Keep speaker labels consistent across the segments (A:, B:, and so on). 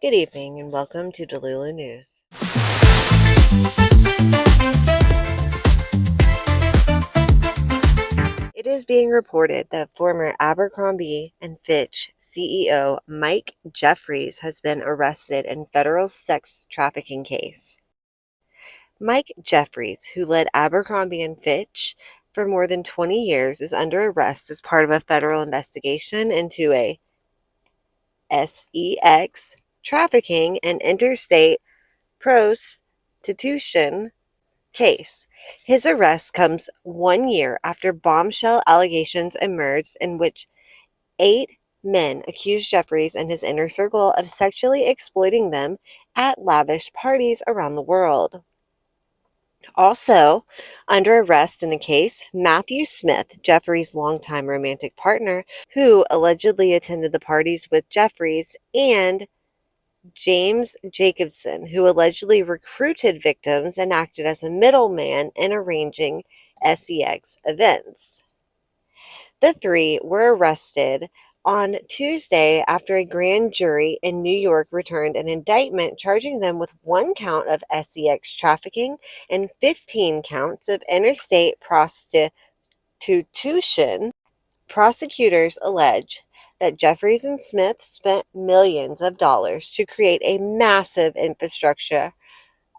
A: Good evening and welcome to Delulu News. It is being reported that former Abercrombie and Fitch CEO Mike Jeffries has been arrested in federal sex trafficking case. Mike Jeffries, who led Abercrombie and Fitch for more than 20 years, is under arrest as part of a federal investigation into a sex trafficking and interstate prostitution case. His arrest comes 1 year after bombshell allegations emerged in which 8 men accused Jeffries and his inner circle of sexually exploiting them at lavish parties around the world. Also, under arrest in the case, Matthew Smith, Jeffries' longtime romantic partner, who allegedly attended the parties with Jeffries, and James Jacobson, who allegedly recruited victims and acted as a middleman in arranging sex events. The three were arrested on Tuesday after a grand jury in New York returned an indictment charging them with 1 count of sex trafficking and 15 counts of interstate prostitution. Prosecutors allege that Jeffries and Smith spent millions of dollars to create a massive infrastructure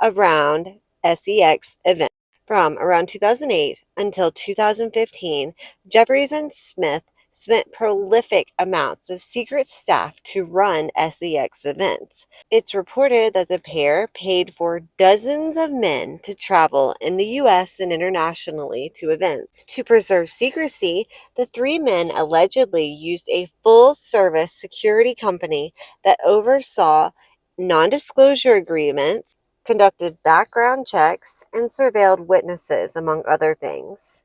A: around sex events. From around 2008 until 2015, Jeffries and Smith spent prolific amounts of secret staff to run sex events. It's reported that the pair paid for dozens of men to travel in the U.S. and internationally to events. To preserve secrecy, the 3 men allegedly used a full-service security company that oversaw non-disclosure agreements, conducted background checks, and surveilled witnesses, among other things.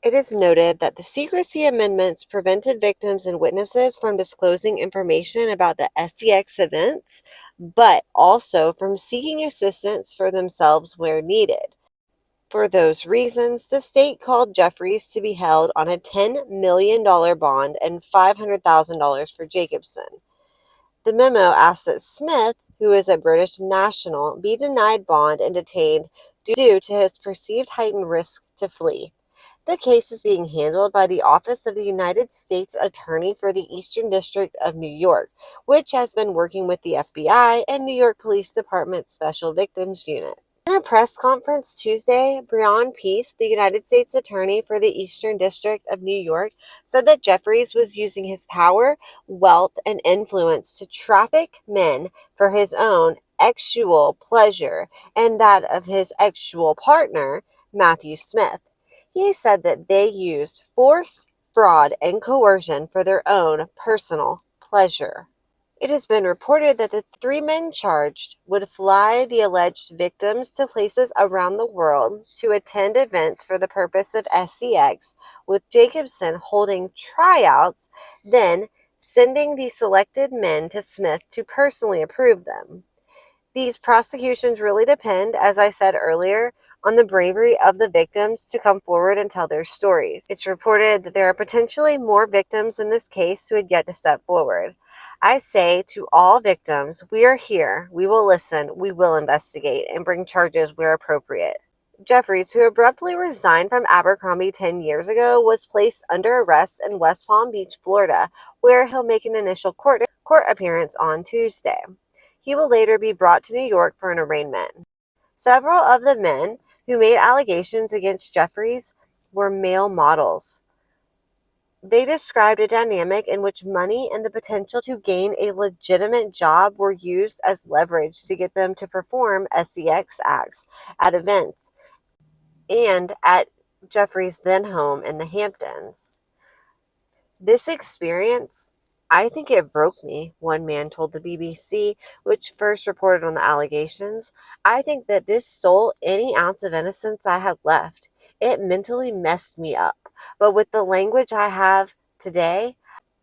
A: It is noted that the secrecy amendments prevented victims and witnesses from disclosing information about the sex events, but also from seeking assistance for themselves where needed. For those reasons, the state called Jeffries to be held on a $10 million bond and $500,000 for Jacobson. The memo asked that Smith, who is a British national, be denied bond and detained due to his perceived heightened risk to flee. The case is being handled by the Office of the United States Attorney for the Eastern District of New York, which has been working with the FBI and New York Police Department Special Victims Unit. In a press conference Tuesday, Breon Peace, the United States Attorney for the Eastern District of New York, said that Jeffries was using his power, wealth, and influence to traffic men for his own sexual pleasure and that of his sexual partner, Matthew Smith. He said that they used force, fraud, and coercion for their own personal pleasure. It has been reported that the 3 men charged would fly the alleged victims to places around the world to attend events for the purpose of sex, with Jacobson holding tryouts, then sending the selected men to Smith to personally approve them. These prosecutions really depend, as I said earlier, on the bravery of the victims to come forward and tell their stories. It's reported that there are potentially more victims in this case who had yet to step forward. I say to all victims, we are here, we will listen, we will investigate, and bring charges where appropriate. Jeffries, who abruptly resigned from Abercrombie 10 years ago, was placed under arrest in West Palm Beach, Florida, where he'll make an initial court appearance on Tuesday. He will later be brought to New York for an arraignment. Several of the men who made allegations against Jeffries were male models. They described a dynamic in which money and the potential to gain a legitimate job were used as leverage to get them to perform sex acts at events and at Jeffries' then home in the Hamptons. This experience, I think it broke me, one man told the BBC, which first reported on the allegations. I think that this stole any ounce of innocence I had left. It mentally messed me up. But with the language I have today,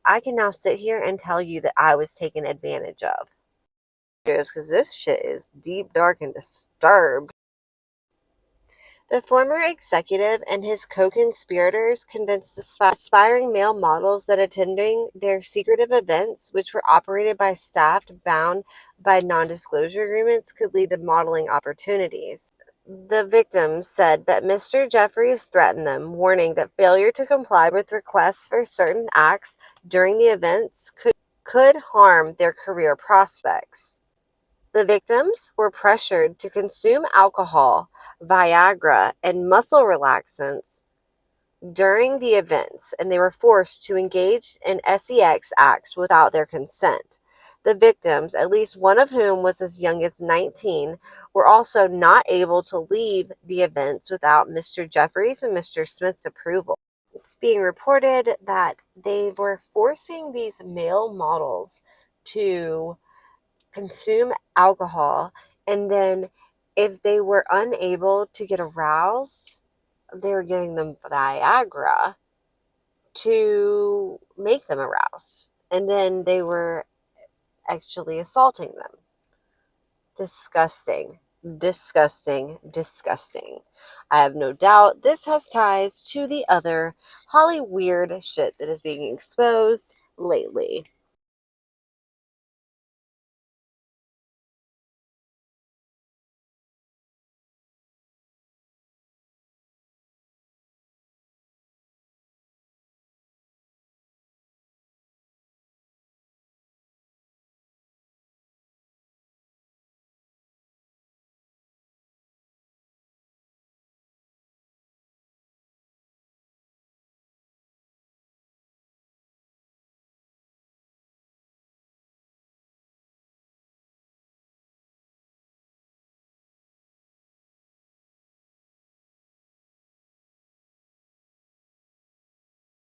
A: I can now sit here and tell you that I was taken advantage of. Because this shit is deep, dark, and disturbed. The former executive and his co-conspirators convinced aspiring male models that attending their secretive events, which were operated by staff bound by non-disclosure agreements, could lead to modeling opportunities. The victims said that Mr. Jeffries threatened them, warning that failure to comply with requests for certain acts during the events could harm their career prospects. The victims were pressured to consume alcohol, Viagra, and muscle relaxants during the events, and they were forced to engage in sex acts without their consent. The victims, at least one of whom was as young as 19, were also not able to leave the events without Mr. Jeffries and Mr. Smith's approval. It's being reported that they were forcing these male models to consume alcohol, and then if they were unable to get aroused, they were giving them Viagra to make them aroused, and then they were actually assaulting them. Disgusting, disgusting, disgusting. I have no doubt this has ties to the other Holly weird shit that is being exposed lately.